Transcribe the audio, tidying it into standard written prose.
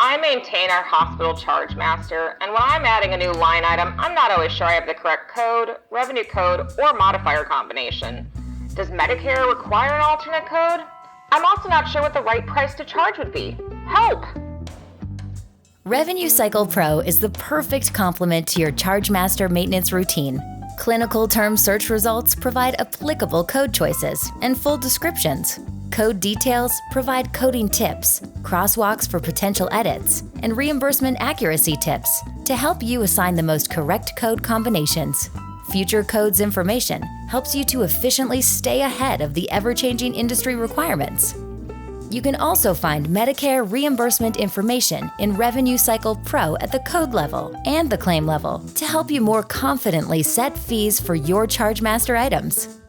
I maintain our hospital chargemaster, and when I'm adding a new line item, I'm not always sure I have the correct code, revenue code, or modifier combination. Does Medicare require an alternate code? I'm also not sure what the right price to charge would be. Help! Revenue Cycle Pro is the perfect complement to your chargemaster maintenance routine. Clinical term search results provide applicable code choices and full descriptions. Code details provide coding tips, crosswalks for potential edits, and reimbursement accuracy tips to help you assign the most correct code combinations. Future Codes information helps you to efficiently stay ahead of the ever-changing industry requirements. You can also find Medicare reimbursement information in Revenue Cycle Pro at the code level and the claim level to help you more confidently set fees for your chargemaster items.